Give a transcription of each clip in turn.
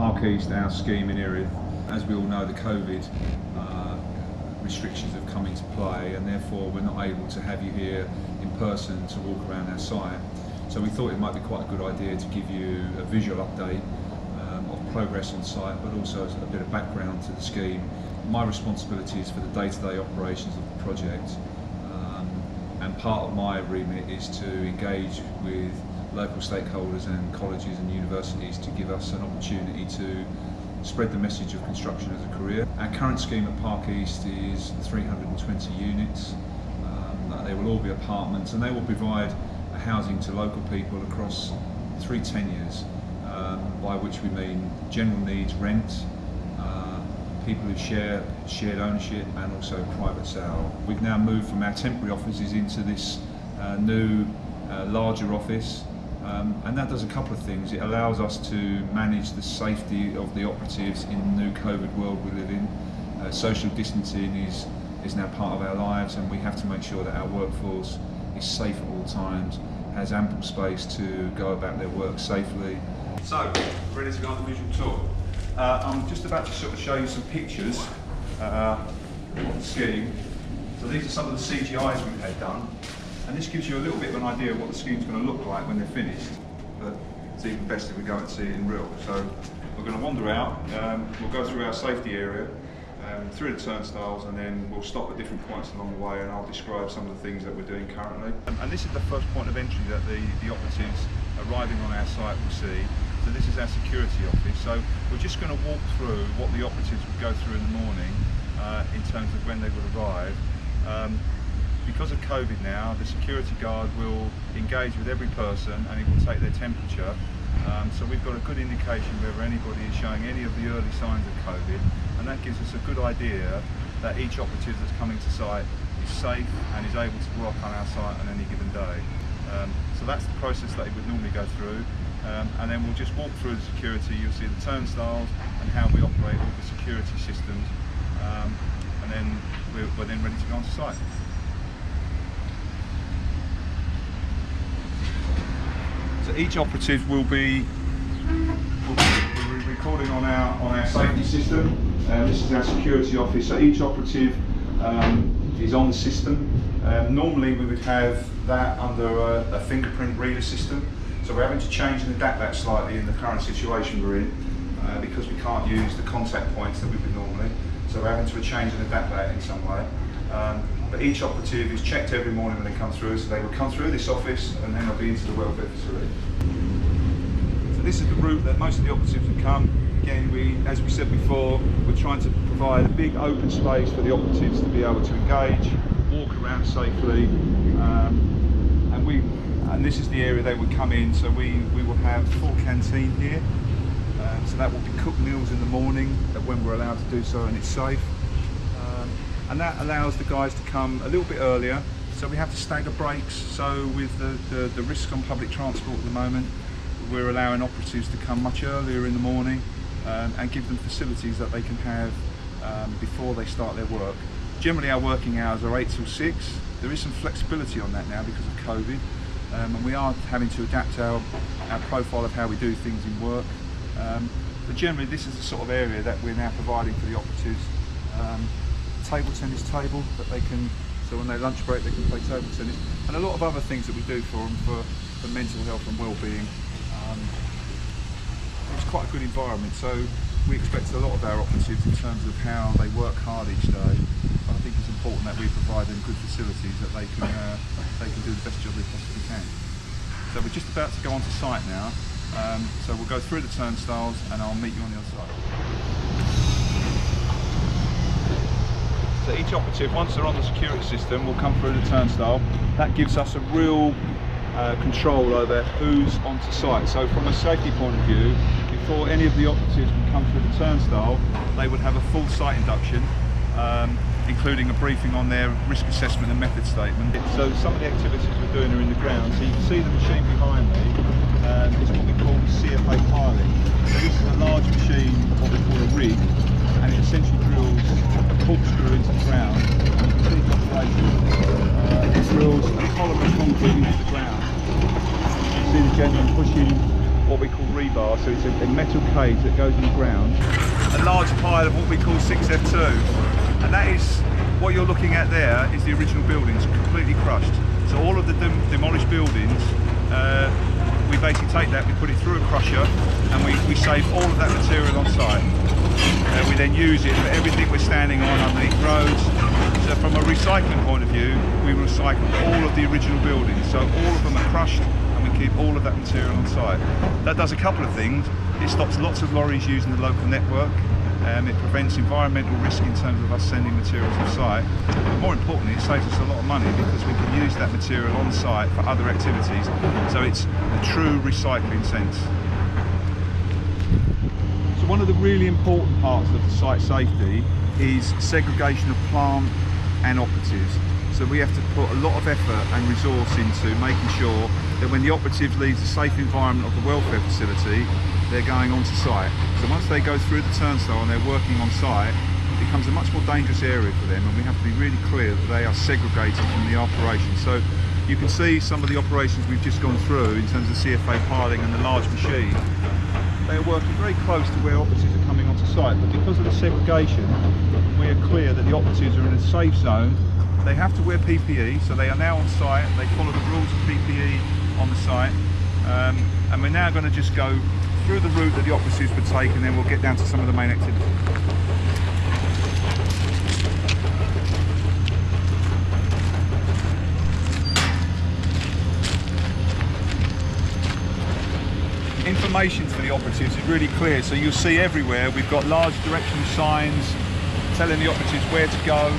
Park East, our scheme in Erith. As we all know, the COVID restrictions have come into play, and therefore we're not able to have you here in person to walk around our site. So we thought it might be quite a good idea to give you a visual update of progress on site, but also a bit of background to the scheme. My responsibility is for the day-to-day operations of the project, and part of my remit is to engage with local stakeholders and colleges and universities to give us an opportunity to spread the message of construction as a career. Our current scheme at Park East is 320 units. They will all be apartments, and they will provide housing to local people across 3 tenures, by which we mean general needs, rent, people who shared ownership, and also private sale. We've now moved from our temporary offices into this new larger office, and that does a couple of things. It allows us to manage the safety of the operatives in the new COVID world we live in. Social distancing is now part of our lives, and we have to make sure that our workforce is safe at all times, has ample space to go about their work safely. So, ready to go on the visual tour. I'm just about to sort of show you some pictures of the scheme. So these are some of the CGIs we've had done, and this gives you a little bit of an idea of what the scheme's going to look like when they're finished. But it's even best if we go and see it in real. So we're going to wander out, we'll go through our safety area, through the turnstiles, and then we'll stop at different points along the way, and I'll describe some of the things that we're doing currently. And this is the first point of entry that the operatives arriving on our site will see. So this is our security office. So we're just going to walk through what the operatives would go through in the morning in terms of when they would arrive. Because of COVID now, the security guard will engage with every person and he will take their temperature. So we've got a good indication whether anybody is showing any of the early signs of COVID, and that gives us a good idea that each operative that's coming to site is safe and is able to work on our site on any given day. So that's the process that he would normally go through. And then we'll just walk through the security. You'll see the turnstiles and how we operate all the security systems, and then we're then ready to go on site. So each operative will be recording on our safety system. This is our security office. So each operative is on the system. Normally we would have that under a fingerprint reader system. So we're having to change and adapt that slightly in the current situation we're in, because we can't use the contact points that we would normally. So we're having to change and adapt that in some way. But each operative is checked every morning when they come through. So they will come through this office and then they'll be into the welfare facility. So this is the route that most of the operatives would come. Again, as we said before, we're trying to provide a big open space for the operatives to be able to engage, walk around safely, and this is the area they would come in. So we will have full canteen here, so that will be cooked meals in the morning when we're allowed to do so and it's safe, and that allows the guys to come a little bit earlier. So we have to stagger breaks. So with the risk on public transport at the moment, we're allowing operatives to come much earlier in the morning, and give them facilities that they can have before they start their work. Generally our working hours are 8 till 6. There is some flexibility on that now because of COVID, and we are having to adapt our profile of how we do things in work. But generally this is the sort of area that we're now providing for the operatives. Table tennis table that they can, so when they lunch break they can play table tennis, and a lot of other things that we do for them for mental health and well-being. It's quite a good environment, so we expect a lot of our operatives in terms of how they work hard each day. I think it's important that we provide them good facilities that they can do the best job they possibly can. So we're just about to go onto site now, so we'll go through the turnstiles and I'll meet you on the other side. So each operative, once they're on the security system, will come through the turnstile. That gives us a real control over who's onto site. So from a safety point of view, before any of the operatives would come through the turnstile, they would have a full site induction, including a briefing on their risk assessment and method statement. So some of the activities we're doing are in the ground. So you can see the machine behind me is what we call the CFA piling. So this is a large machine, what we call a rig, and it essentially drills a corkscrew into the ground. And you can see the operation. It drills a column of concrete into the ground. You see the gentleman pushing what we call rebar, so it's a metal cage that goes in the ground. A large pile of what we call 6F2, and that is what you're looking at there is the original buildings, completely crushed. So all of the demolished buildings, we basically take that, we put it through a crusher, and we save all of that material on site. We then use it for everything we're standing on underneath roads. So from a recycling point of view, we recycle all of the original buildings. So all of them are crushed, and we keep all of that material on site. That does a couple of things. It stops lots of lorries using the local network. It prevents environmental risk in terms of us sending materials on site. But more importantly, it saves us a lot of money because we can use that material on site for other activities. So it's a true recycling sense. So one of the really important parts of the site safety is segregation of plant and operatives. So we have to put a lot of effort and resource into making sure that when the operatives leave the safe environment of the welfare facility, they're going onto site. So once they go through the turnstile and they're working on site, it becomes a much more dangerous area for them, and we have to be really clear that they are segregated from the operation. So you can see some of the operations we've just gone through in terms of CFA piling and the large machine. They are working very close to where operatives are coming onto site, but because of the segregation, we are clear that the operatives are in a safe zone. They have to wear PPE, so they are now on site. They follow the rules of PPE on the site, and we're now going to just go through the route that the operatives would take, and then we'll get down to some of the main activities. Information for the operatives is really clear, so you'll see everywhere we've got large directional signs telling the operatives where to go.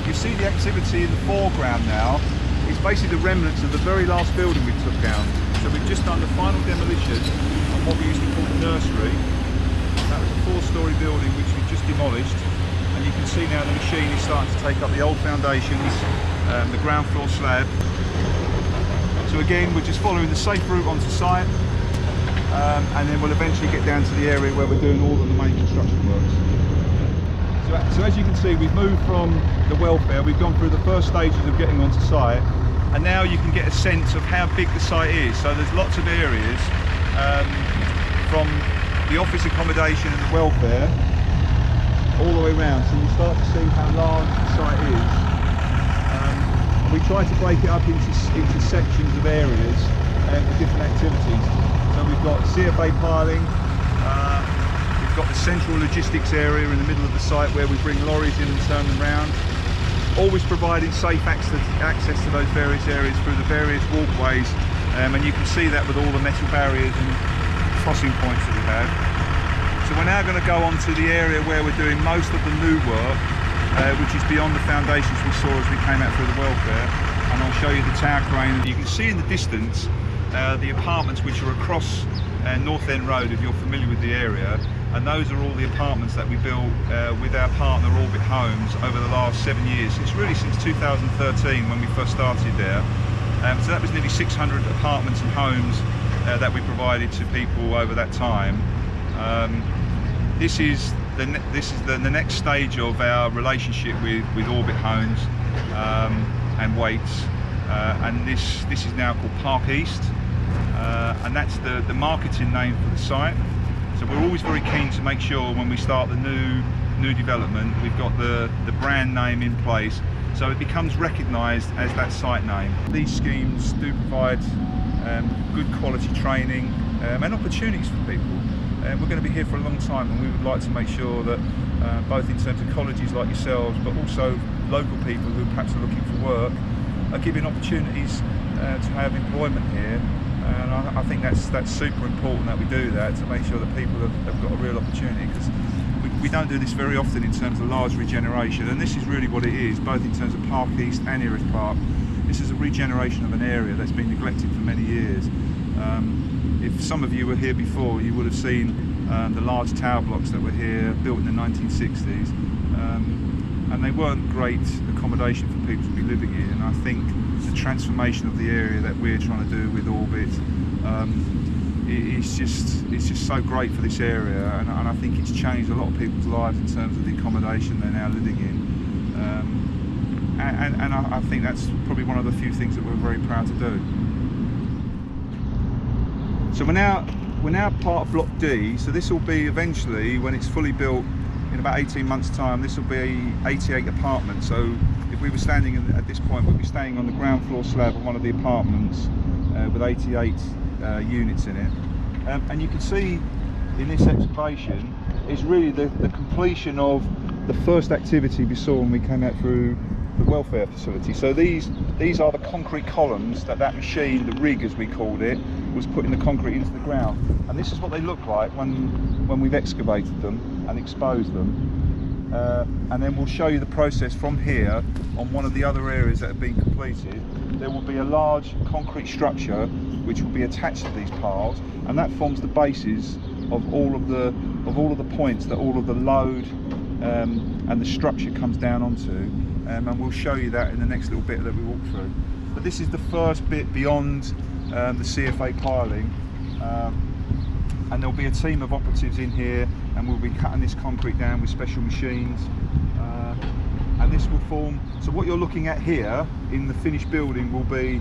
You see the activity in the foreground now. It's basically the remnants of the very last building we took down. So we've just done the final demolition of what we used to call the nursery. That was a 4-storey building which we just demolished, and you can see now the machine is starting to take up the old foundations, the ground floor slab. So again, we're just following the safe route onto site, and then we'll eventually get down to the area where we're doing all of the main construction works. So as you can see, we've moved from the welfare, we've gone through the first stages of getting onto site, and now you can get a sense of how big the site is. So there's lots of areas from the office accommodation and the welfare all the way around, so you start to see how large the site is. We try to break it up into sections of areas for different activities. So we've got CFA piling, we've got the central logistics area in the middle of the site where we bring lorries in and turn them round, always providing safe access to those various areas through the various walkways, and you can see that with all the metal barriers and crossing points that we have. So we're now going to go on to the area where we're doing most of the new work, which is beyond the foundations we saw as we came out through the welfare, and I'll show you the tower crane. You can see in the distance the apartments which are across North End Road, if you're familiar with the area, and those are all the apartments that we built with our partner Orbit Homes over the last 7 years. It's really since 2013 when we first started there. So that was nearly 600 apartments and homes that we provided to people over that time. This is the next stage of our relationship with Orbit Homes and Wates, and this is now called Park East, and that's the marketing name for the site. So we're always very keen to make sure when we start the new development, we've got the brand name in place, so it becomes recognised as that site name. These schemes do provide good quality training and opportunities for people. We're going to be here for a long time, and we would like to make sure that both in terms of colleges like yourselves, but also local people who perhaps are looking for work, are given opportunities to have employment here. And I think that's super important that we do that, to make sure that people have got a real opportunity, because we don't do this very often in terms of large regeneration, and this is really what it is, both in terms of Park East and Erith Park. This is a regeneration of an area that's been neglected for many years. If some of you were here before, you would have seen the large tower blocks that were here, built in the 1960s, and they weren't great accommodation for people to be living in. And I think the transformation of the area that we're trying to do with Orbit, it's just so great for this area, and I think it's changed a lot of people's lives in terms of the accommodation they're now living in. And I think that's probably one of the few things that we're very proud to do. So we're now part of block D, so this will be eventually, when it's fully built in about 18 months time, this will be 88 apartments. So if we were standing at this point, we'd be standing on the ground floor slab of one of the apartments with 88 units in it. And you can see in this excavation is really the completion of the first activity we saw when we came out through the welfare facility. So these are the concrete columns that machine, the rig as we called it, was putting the concrete into the ground. And this is what they look like when we've excavated them and exposed them. And then we'll show you the process from here on one of the other areas that have been completed. There will be a large concrete structure which will be attached to these piles, and that forms the basis of all of the points that all of the load and the structure comes down onto. And we'll show you that in the next little bit that we walk through. But this is the first bit beyond the CFA piling, and there'll be a team of operatives in here, and we'll be cutting this concrete down with special machines, and this will form. So what you're looking at here in the finished building will be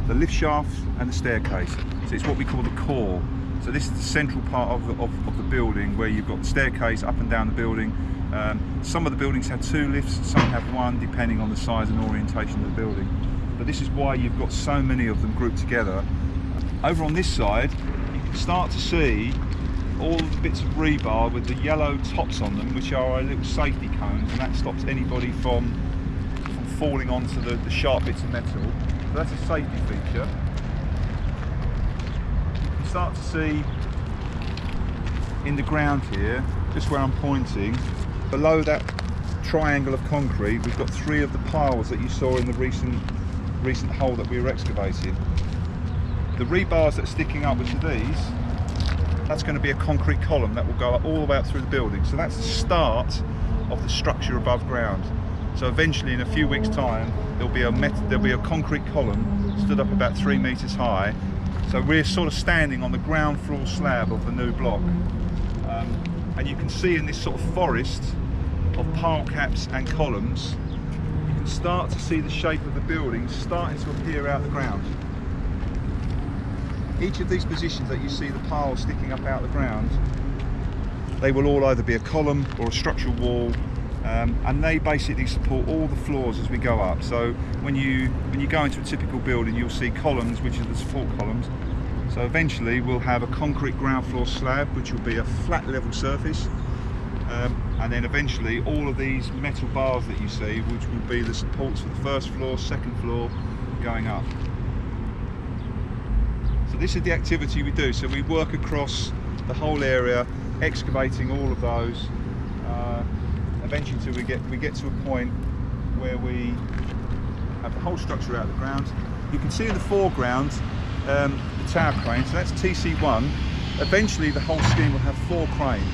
the lift shaft and the staircase. So it's what we call the core. So this is the central part of the building, where you've got the staircase up and down the building. Some of the buildings have 2 lifts, some have 1, depending on the size and orientation of the building. But this is why you've got so many of them grouped together. Over on this side, you can start to see all the bits of rebar with the yellow tops on them, which are our little safety cones, and that stops anybody from falling onto the sharp bits of metal. So that's a safety feature. You can start to see in the ground here, just where I'm pointing, below that triangle of concrete, we've got 3 of the piles that you saw in the recent hole that we were excavating. The rebars that are sticking upwards of these, that's going to be a concrete column that will go all the way up through the building. So that's the start of the structure above ground. So eventually, in a few weeks' time, there'll be a concrete column stood up about 3 meters high. So we're sort of standing on the ground floor slab of the new block. And you can see in this sort of forest of pile caps and columns, you can start to see the shape of the building starting to appear out the ground. Each of these positions that you see the piles sticking up out the ground, they will all either be a column or a structural wall, and they basically support all the floors as we go up. So when you go into a typical building, you'll see columns, which are the support columns. So eventually we'll have a concrete ground floor slab, which will be a flat level surface, and then eventually all of these metal bars that you see, which will be the supports for the first floor, second floor, going up. So this is the activity we do. So we work across the whole area, excavating all of those, eventually until we get to a point where we have the whole structure out of the ground. You can see in the foreground the tower crane, so that's TC1. Eventually the whole scheme will have 4 cranes.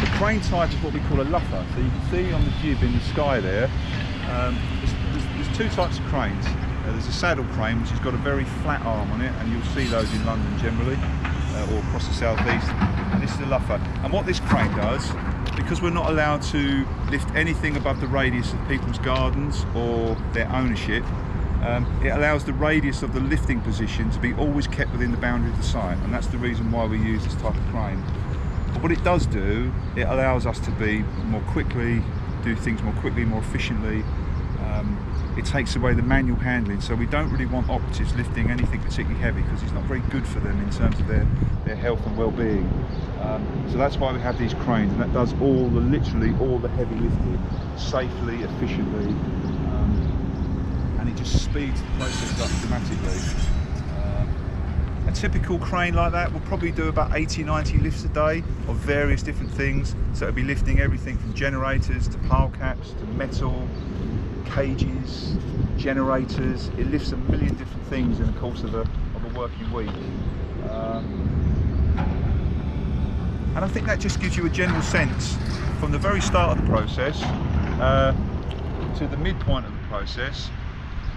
The crane type is what we call a luffer. So you can see on the jib in the sky there, there's 2 types of cranes. There's a saddle crane, which has got a very flat arm on it, and you'll see those in London generally, or across the southeast. And this is a luffer. And what this crane does, because we're not allowed to lift anything above the radius of people's gardens or their ownership, it allows the radius of the lifting position to be always kept within the boundary of the site, and that's the reason why we use this type of crane. But what it does do, it allows us to be more quickly, do things more quickly, more efficiently. It takes away the manual handling, so we don't really want operatives lifting anything particularly heavy, because it's not very good for them in terms of their health and well-being. So that's why we have these cranes, and that does literally all the heavy lifting safely, efficiently, and it just speeds the process up dramatically. A typical crane like that will probably do about 80-90 lifts a day of various different things. So it'll be lifting everything from generators to pile caps to metal, cages, generators. It lifts a million different things in the course of a working week. And I think that just gives you a general sense from the very start of the process to the midpoint of the process.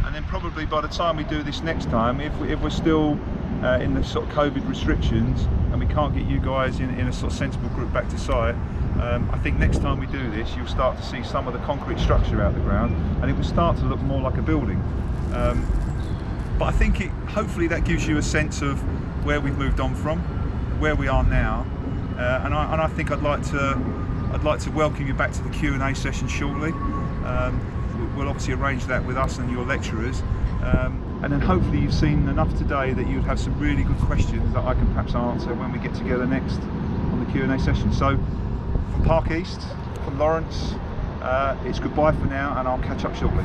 And then probably by the time we do this next time, if we're still in the sort of COVID restrictions and we can't get you guys in a sort of sensible group back to site, I think next time we do this, you'll start to see some of the concrete structure out the ground, and it will start to look more like a building. But I think hopefully that gives you a sense of where we've moved on from, where we are now, and I think I'd like to welcome you back to the Q&A session shortly. We'll obviously arrange that with us and your lecturers, and then hopefully you've seen enough today that you'd have some really good questions that I can perhaps answer when we get together next on the Q&A session. So from Park East, from Lawrence, it's goodbye for now, and I'll catch up shortly.